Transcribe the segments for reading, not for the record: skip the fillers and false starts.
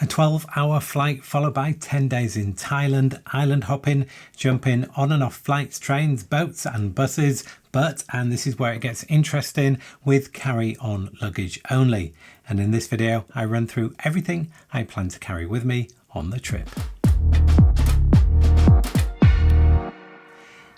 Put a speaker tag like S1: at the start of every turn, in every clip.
S1: A 12-hour flight followed by 10 days in Thailand, island hopping, jumping on and off flights, trains, boats and buses, but, and this is where it gets interesting, with carry-on luggage only. And in this video, I run through everything I plan to carry with me on the trip.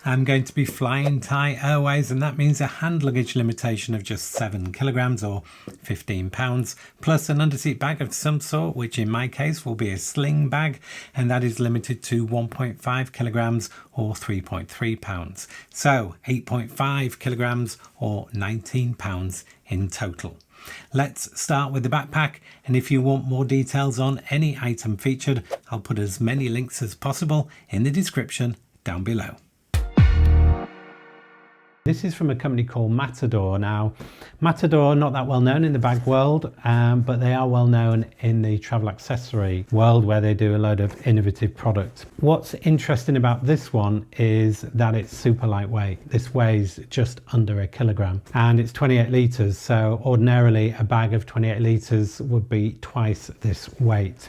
S1: I'm going to be flying Thai Airways, and that means a hand luggage limitation of just 7 kilograms or 15 pounds, plus an underseat bag of some sort, which in my case will be a sling bag, and that is limited to 1.5 kilograms or 3.3 pounds. So 8.5 kilograms or 19 pounds in total. Let's start with the backpack, and if you want more details on any item featured, I'll put as many links as possible in the description down below. This is from a company called Matador. Now, Matador, not that well known in the bag world, but they are well known in the travel accessory world where they do a load of innovative product. What's interesting about this one is that it's super lightweight. This weighs just under a kilogram and it's 28 litres. So ordinarily a bag of 28 litres would be twice this weight.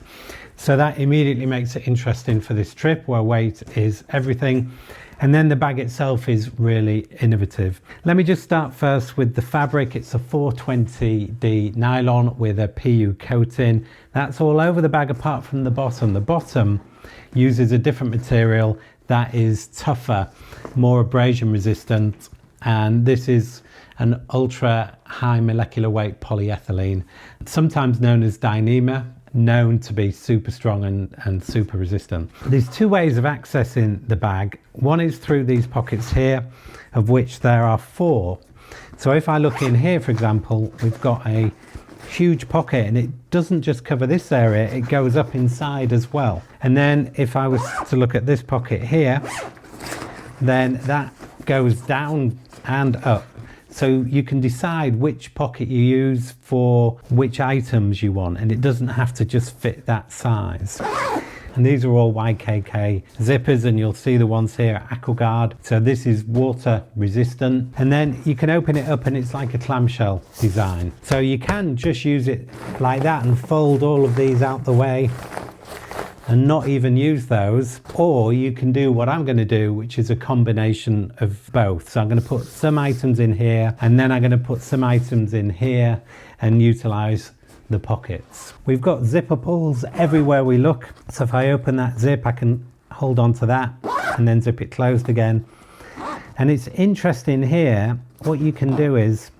S1: So that immediately makes it interesting for this trip where weight is everything. And then the bag itself is really innovative. Let me just start first with the fabric. It's a 420D nylon with a PU coating. That's all over the bag apart from the bottom. The bottom uses a different material that is tougher, more abrasion resistant. And this is an ultra high molecular weight polyethylene, sometimes known as Dyneema, known to be super strong and super resistant. There's two ways of accessing the bag. One is through these pockets here, of which there are 4. So if I look in here, for example, we've got a huge pocket, and it doesn't just cover this area, it goes up inside as well. And then if I was to look at this pocket here, then that goes down and up. So you can decide which pocket you use for which items you want, and it doesn't have to just fit that size. And these are all YKK zippers, and you'll see the ones here are AquaGuard. So this is water resistant, and then you can open it up and it's like a clamshell design. So you can just use it like that and fold all of these out the way and not even use those, or you can do what I'm going to do, which is a combination of both. So I'm going to put some items in here, and then I'm going to put some items in here and utilize the pockets. We've got zipper pulls everywhere we look. So if I open that zip, I can hold on to that and then zip it closed again. And it's interesting here, what you can do is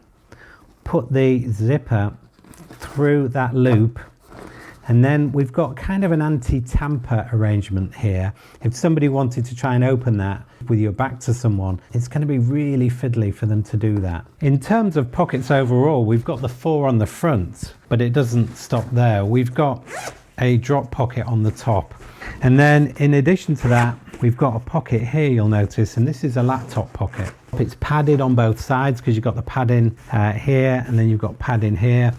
S1: put the zipper through that loop. And then we've got kind of an anti-tamper arrangement here. If somebody wanted to try and open that with your back to someone, it's going to be really fiddly for them to do that. In terms of pockets overall, we've got the 4 on the front, but it doesn't stop there. We've got a drop pocket on the top. And then in addition to that, we've got a pocket here, you'll notice, and this is a laptop pocket. It's padded on both sides because you've got the padding here, and then you've got padding here.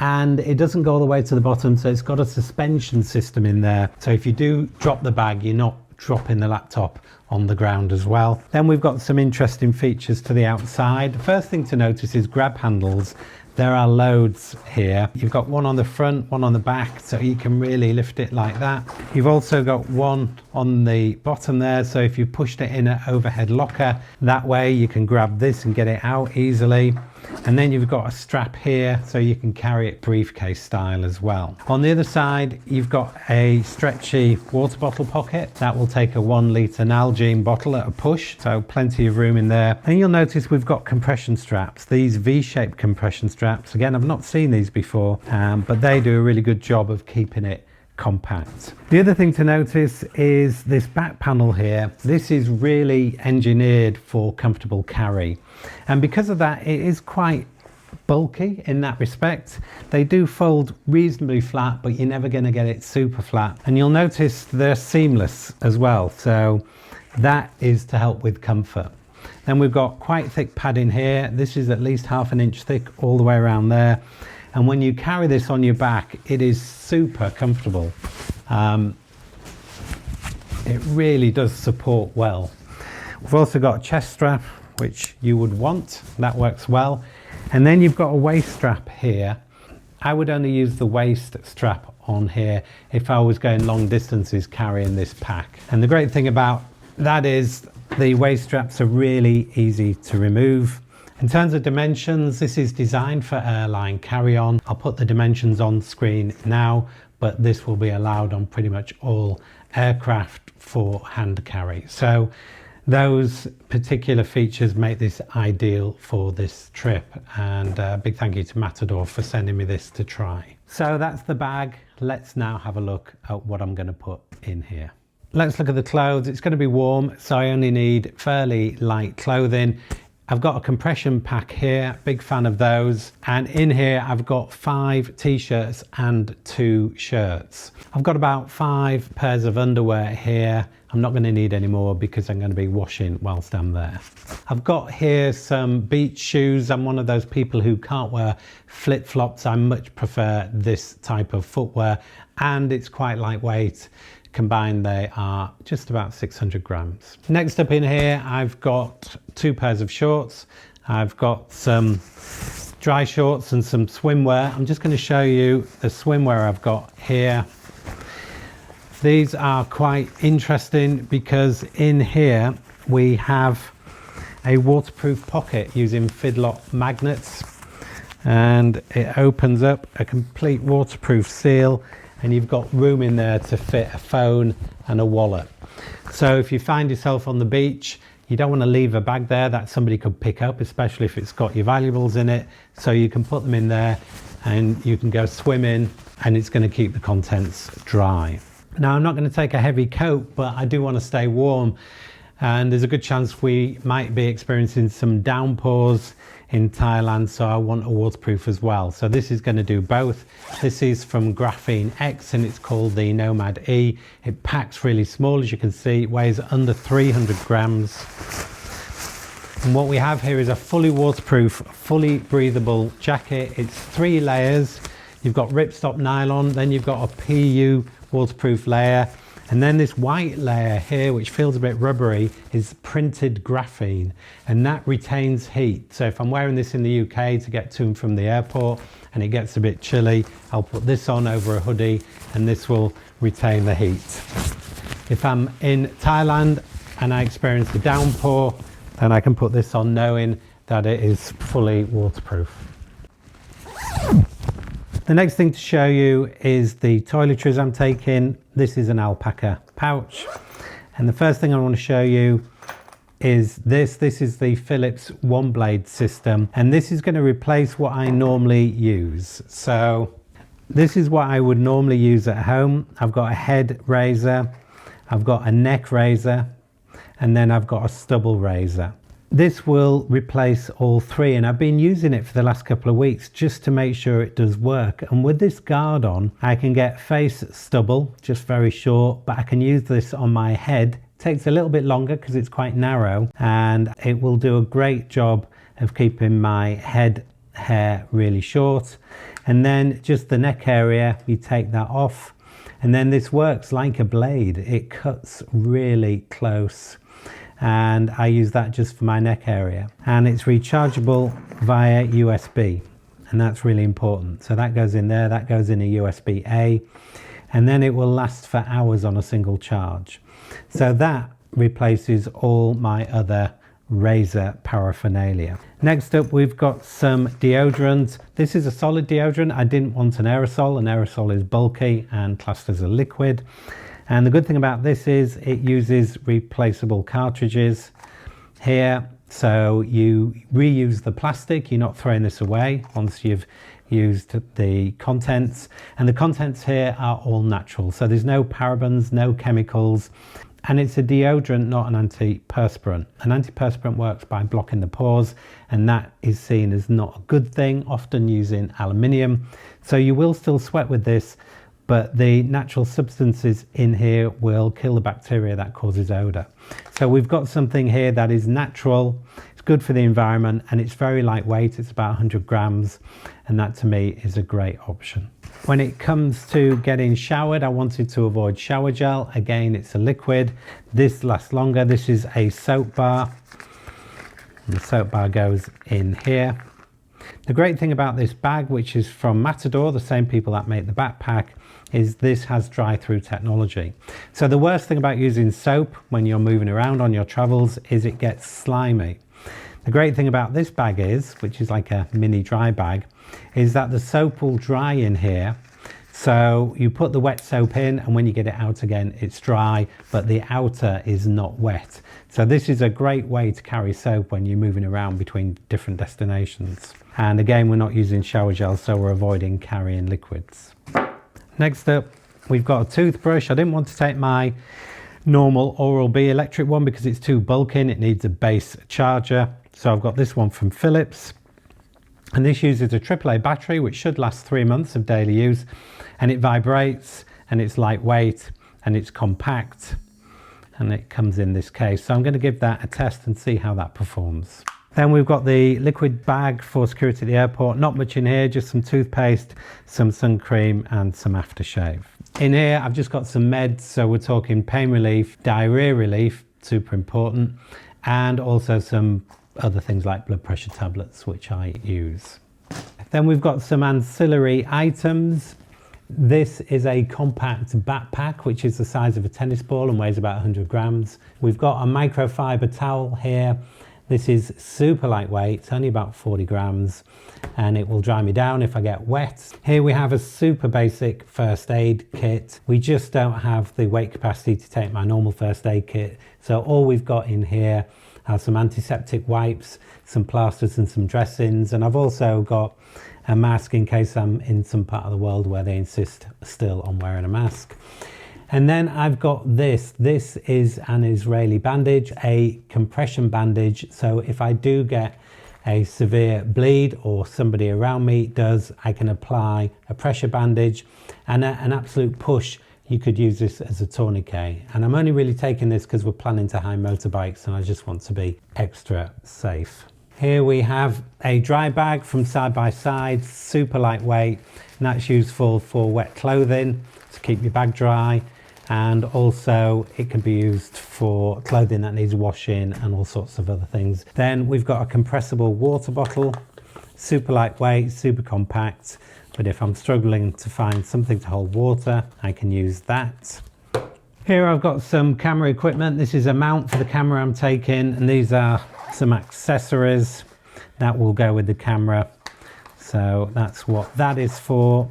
S1: And it doesn't go all the way to the bottom, so it's got a suspension system in there. So if you do drop the bag, you're not dropping the laptop on the ground as well. Then we've got some interesting features to the outside. The first thing to notice is grab handles. There are loads here. You've got one on the front, one on the back, so you can really lift it like that. You've also got one on the bottom there, so if you pushed it in an overhead locker, that way you can grab this and get it out easily. And then you've got a strap here, so you can carry it briefcase style as well. On the other side, you've got a stretchy water bottle pocket. That will take a 1 litre Nalgene bottle at a push, so plenty of room in there. And you'll notice we've got compression straps, these V-shaped compression straps. Again, I've not seen these before, but they do a really good job of keeping it compact. The other thing to notice is this back panel here. This is really engineered for comfortable carry, and because of that it is quite bulky in that respect. They do fold reasonably flat, but you're never going to get it super flat. And you'll notice they're seamless as well, so that is to help with comfort. Then we've got quite thick padding here. This is at least 1/2 inch thick all the way around there. And when you carry this on your back, it is super comfortable. It really does support well. We've also got a chest strap, which you would want. That works well. And then you've got a waist strap here. I would only use the waist strap on here if I was going long distances carrying this pack. And the great thing about that is the waist straps are really easy to remove. In terms of dimensions, this is designed for airline carry-on. I'll put the dimensions on screen now, but this will be allowed on pretty much all aircraft for hand carry. So those particular features make this ideal for this trip, and a big thank you to Matador for sending me this to try. So that's the bag. Let's now have a look at what I'm going to put in here. Let's look at the clothes. It's going to be warm, so I only need fairly light clothing. I've got a compression pack here, big fan of those. And in here, I've got 5 t-shirts and 2 shirts. I've got about 5 pairs of underwear here. I'm not going to need any more because I'm going to be washing whilst I'm there. I've got here some beach shoes. I'm one of those people who can't wear flip-flops. I much prefer this type of footwear, and it's quite lightweight. Combined, they are just about 600 grams. Next up in here, I've got 2 pairs of shorts. I've got some dry shorts and some swimwear. I'm just going to show you the swimwear I've got here. These are quite interesting because in here we have a waterproof pocket using Fidlock magnets, and it opens up a complete waterproof seal, and you've got room in there to fit a phone and a wallet. So if you find yourself on the beach, you don't want to leave a bag there that somebody could pick up, especially if it's got your valuables in it. So you can put them in there and you can go swimming, and it's going to keep the contents dry. Now, I'm not going to take a heavy coat, but I do want to stay warm, and there's a good chance we might be experiencing some downpours in Thailand, so I want a waterproof as well. So this is going to do both. This is from Graphen-X and it's called the Nomad E. It packs really small, as you can see. It weighs under 300 grams. And what we have here is a fully waterproof, fully breathable jacket. It's 3 layers. You've got ripstop nylon, then you've got a PU waterproof layer, and then this white layer here, which feels a bit rubbery, is printed graphene, and that retains heat. So if I'm wearing this in the UK to get to and from the airport and it gets a bit chilly, I'll put this on over a hoodie and this will retain the heat. If I'm in Thailand and I experience a downpour, then I can put this on knowing that it is fully waterproof. The next thing to show you is the toiletries I'm taking. This is an Alpaka Pouch. And the first thing I want to show you is this. This is the Philips one blade system. And this is going to replace what I normally use. So this is what I would normally use at home. I've got a head razor, I've got a neck razor, and then I've got a stubble razor. This will replace all 3, and I've been using it for the last couple of weeks just to make sure it does work. And with this guard on, I can get face stubble, just very short, but I can use this on my head. It takes a little bit longer because it's quite narrow, and it will do a great job of keeping my head hair really short. And then just the neck area, you take that off, and then this works like a blade. It cuts really close, and I use that just for my neck area, and it's rechargeable via USB, and that's really important. So that goes in there, that goes in a USB-A, and then it will last for hours on a single charge. So that replaces all my other razor paraphernalia. Next up, we've got some deodorant. This is a solid deodorant. I didn't want an aerosol. An aerosol is bulky and classed as a liquid. And the good thing about this is it uses replaceable cartridges here. So you reuse the plastic, you're not throwing this away once you've used the contents. And the contents here are all natural. So there's no parabens, no chemicals. And it's a deodorant, not an antiperspirant. An antiperspirant works by blocking the pores, and that is seen as not a good thing, often using aluminium. So you will still sweat with this, but the natural substances in here will kill the bacteria that causes odor. So we've got something here that is natural, it's good for the environment, and it's very lightweight. It's about 100 grams, and that to me is a great option. When it comes to getting showered, I wanted to avoid shower gel. Again, it's a liquid. This lasts longer. This is a soap bar. And the soap bar goes in here. The great thing about this bag, which is from Matador, the same people that make the backpack, is this has dry through technology. So the worst thing about using soap when you're moving around on your travels is it gets slimy. The great thing about this bag is, which is like a mini dry bag, is that the soap will dry in here. So you put the wet soap in, and when you get it out again, it's dry, but the outer is not wet. So this is a great way to carry soap when you're moving around between different destinations. And again, we're not using shower gel, so we're avoiding carrying liquids. Next up, we've got a toothbrush. I didn't want to take my normal Oral-B electric one because it's too bulky and it needs a base charger. So I've got this one from Philips. And this uses a AAA battery, which should last 3 months of daily use. And it vibrates, and it's lightweight, and it's compact. And it comes in this case. So I'm going to give that a test and see how that performs. Then we've got the liquid bag for security at the airport. Not much in here, just some toothpaste, some sun cream, and some aftershave. In here, I've just got some meds. So we're talking pain relief, diarrhea relief, super important, and also some other things like blood pressure tablets, which I use. Then we've got some ancillary items. This is a compact backpack, which is the size of a tennis ball and weighs about 100 grams. We've got a microfiber towel here. This is super lightweight, it's only about 40 grams, and it will dry me down if I get wet. Here we have a super basic first aid kit. We just don't have the weight capacity to take my normal first aid kit. So all we've got in here are some antiseptic wipes, some plasters and some dressings. And I've also got a mask in case I'm in some part of the world where they insist still on wearing a mask. And then I've got this. This is an Israeli bandage, a compression bandage. So if I do get a severe bleed or somebody around me does, I can apply a pressure bandage and an absolute push. You could use this as a tourniquet. And I'm only really taking this because we're planning to hire motorbikes and I just want to be extra safe. Here we have a dry bag from Side by Side, super lightweight, and that's useful for wet clothing to keep your bag dry. And also it can be used for clothing that needs washing and all sorts of other things. Then we've got a compressible water bottle, super lightweight, super compact. But if I'm struggling to find something to hold water, I can use that. Here I've got some camera equipment. This is a mount for the camera I'm taking, and these are some accessories that will go with the camera. So that's what that is for.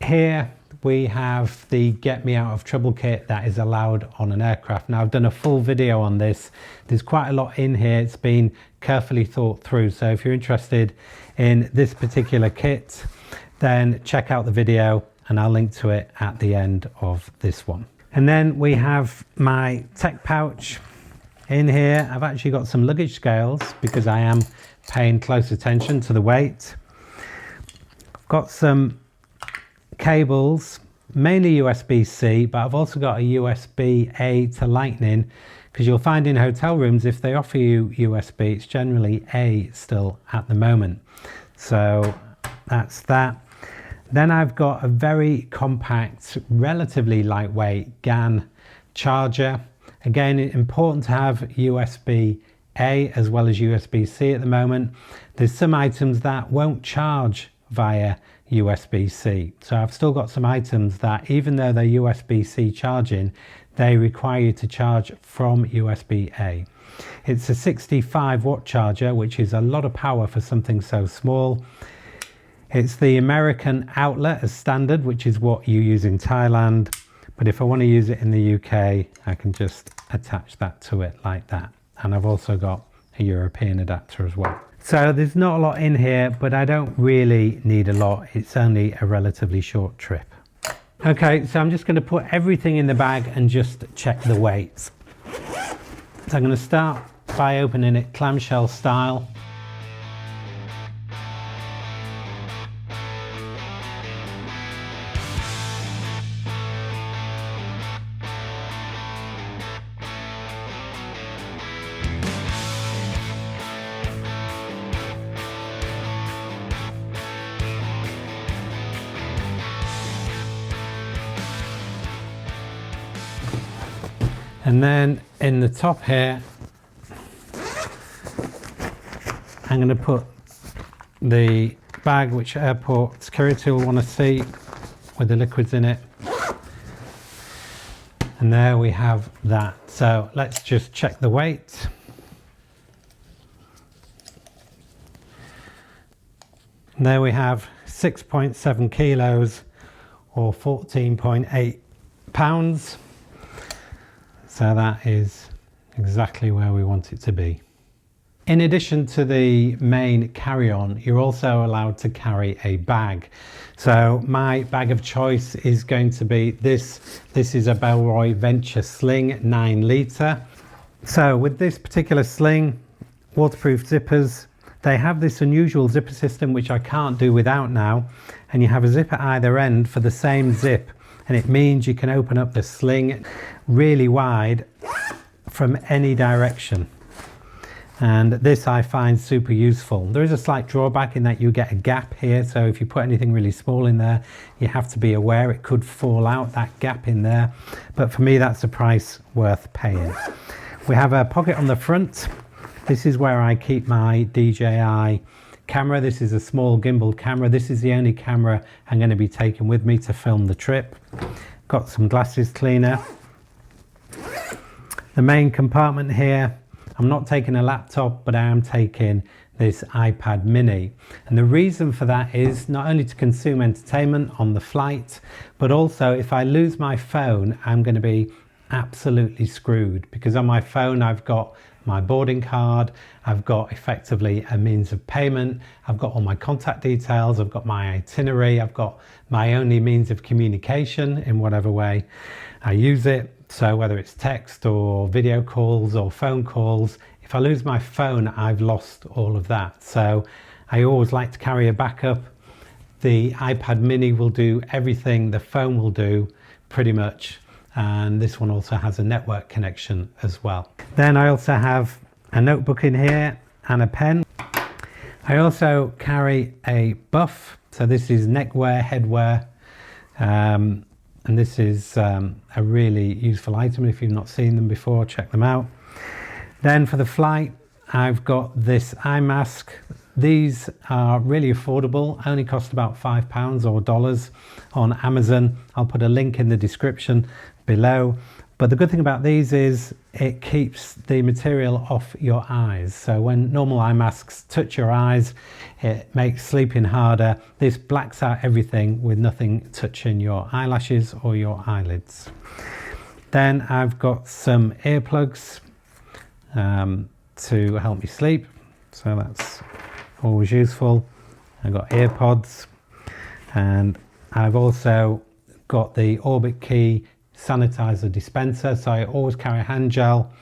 S1: Here we have the Get Me Out of Trouble kit that is allowed on an aircraft. Now I've done a full video on this. There's quite a lot in here. It's been carefully thought through. So if you're interested in this particular kit, then check out the video and I'll link to it at the end of this one. And then we have my tech pouch. In here, I've actually got some luggage scales because I am paying close attention to the weight. I've got some cables, mainly USB-C, but I've also got a USB-A to Lightning, because you'll find in hotel rooms, if they offer you USB, it's generally A still at the moment. So that's that. Then I've got a very compact, relatively lightweight GAN charger. Again, it's important to have USB-A as well as USB-C at the moment. There's some items that won't charge via USB-C. So I've still got some items that, even though they're USB-C charging, they require you to charge from USB-A. It's a 65 watt charger, which is a lot of power for something so small. It's the American outlet as standard, which is what you use in Thailand. But if I want to use it in the UK, I can just attach that to it like that. And I've also got a European adapter as well. So there's not a lot in here, but I don't really need a lot. It's only a relatively short trip. Okay, so I'm just going to put everything in the bag and just check the weights. So I'm going to start by opening it clamshell style. And then in the top here, I'm going to put the bag which airport security will want to see with the liquids in it. And there we have that. So let's just check the weight. And there we have 6.7 kilos or 14.8 pounds. So that is exactly where we want it to be. In addition to the main carry-on, you're also allowed to carry a bag. So my bag of choice is going to be this. This is a Bellroy Venture Sling 9 litre. So with this particular sling, waterproof zippers, they have this unusual zipper system which I can't do without now, and you have a zip at either end for the same zip, and it means you can open up the sling really wide from any direction. And this I find super useful. There is a slight drawback in that you get a gap here, so if you put anything really small in there, you have to be aware it could fall out, that gap in there. But for me, that's a price worth paying. We have a pocket on the front. This is where I keep my DJI camera. This is a small gimbal camera. This is the only camera I'm going to be taking with me to film the trip. Got some glasses cleaner. The main compartment here, I'm not taking a laptop, but I am taking this iPad mini. And the reason for that is not only to consume entertainment on the flight, but also if I lose my phone, I'm going to be absolutely screwed, because on my phone I've got my boarding card, I've got effectively a means of payment, I've got all my contact details, I've got my itinerary, I've got my only means of communication in whatever way I use it. So whether it's text or video calls or phone calls, if I lose my phone, I've lost all of that. So I always like to carry a backup. The iPad mini will do everything the phone will do pretty much. And this one also has a network connection as well. Then I also have a notebook in here and a pen. I also carry a buff. So this is neckwear, headwear. And this is a really useful item. If you've not seen them before, check them out. Then for the flight, I've got this eye mask. These are really affordable, only cost about £5 or dollars on Amazon. I'll put a link in the description below. But the good thing about these is it keeps the material off your eyes. So when normal eye masks touch your eyes, it makes sleeping harder. This blacks out everything with nothing touching your eyelashes or your eyelids. Then I've got some earplugs to help me sleep. So that's always useful. I've got earpods, and I've also got the Orbit Key sanitizer dispenser, so I always carry a hand gel.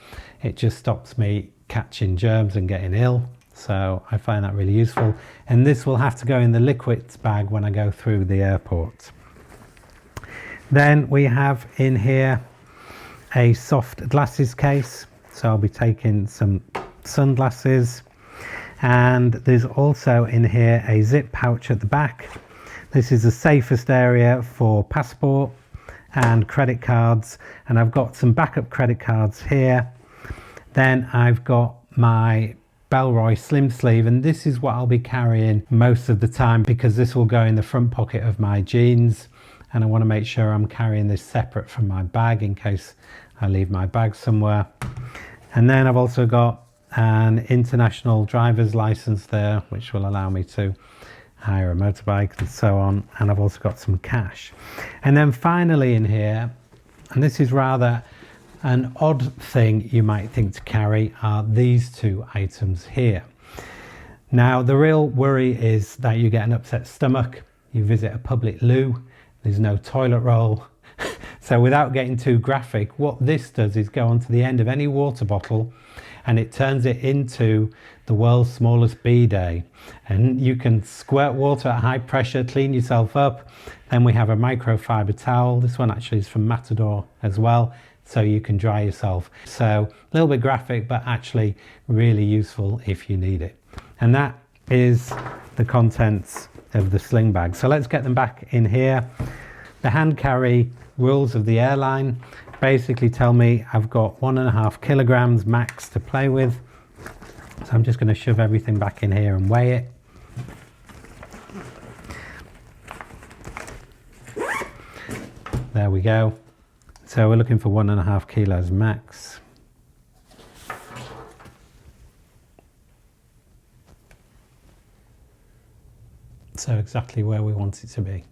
S1: It just stops me catching germs and getting ill, so I find that really useful. And this will have to go in the liquids bag when I go through the airport. Then we have in here a soft glasses case, so I'll be taking some sunglasses. And there's also in here a zip pouch at the back. This is the safest area for passport and credit cards, and I've got some backup credit cards here. Then I've got my Bellroy slim sleeve, and this is what I'll be carrying most of the time because this will go in the front pocket of my jeans, and I want to make sure I'm carrying this separate from my bag in case I leave my bag somewhere. And then I've also got an international driver's license there, which will allow me to hire a motorbike and so on. And I've also got some cash. And then finally in here, and this is rather an odd thing you might think to carry, are these two items here. Now the real worry is that you get an upset stomach, you visit a public loo, there's no toilet roll. So without getting too graphic, what this does is go onto the end of any water bottle and it turns it into the world's smallest bidet. And you can squirt water at high pressure, clean yourself up. Then we have a microfiber towel. This one actually is from Matador as well, so you can dry yourself. So a little bit graphic, but actually really useful if you need it. And that is the contents of the sling bag. So let's get them back in here. The hand carry rules of the airline basically tell me I've got 1.5 kilograms max to play with. So I'm just going to shove everything back in here and weigh it. There we go. So we're looking for 1.5 kilos max. So exactly where we want it to be.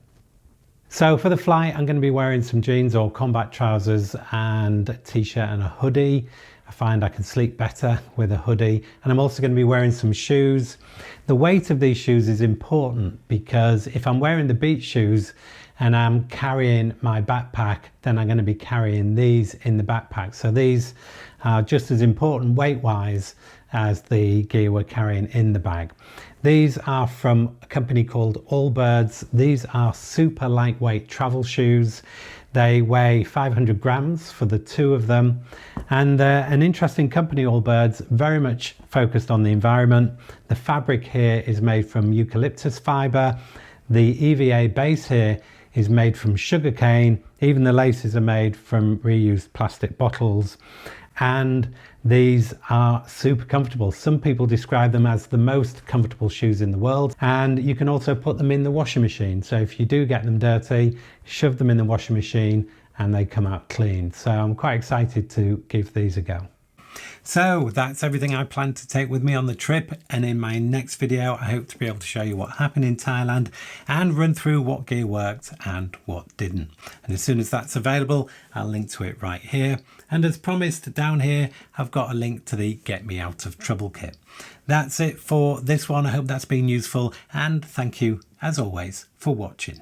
S1: So for the flight, I'm going to be wearing some jeans or combat trousers and a t-shirt and a hoodie. I find I can sleep better with a hoodie, and I'm also going to be wearing some shoes. The weight of these shoes is important because if I'm wearing the beach shoes and I'm carrying my backpack, then I'm going to be carrying these in the backpack. So these are just as important weight-wise as the gear we're carrying in the bag. These are from a company called Allbirds. These are super lightweight travel shoes. They weigh 500 grams for the two of them. And they're an interesting company, Allbirds, very much focused on the environment. The fabric here is made from eucalyptus fiber. The EVA base here is made from sugarcane. Even the laces are made from reused plastic bottles. And these are super comfortable. Some people describe them as the most comfortable shoes in the world, and you can also put them in the washing machine. So if you do get them dirty, shove them in the washing machine and they come out clean. So I'm quite excited to give these a go. So that's everything I plan to take with me on the trip, and in my next video I hope to be able to show you what happened in Thailand and run through what gear worked and what didn't. And as soon as that's available, I'll link to it right here, and as promised down here I've got a link to the Get Me Out of Trouble kit. That's it for this one. I hope that's been useful, and thank you as always for watching.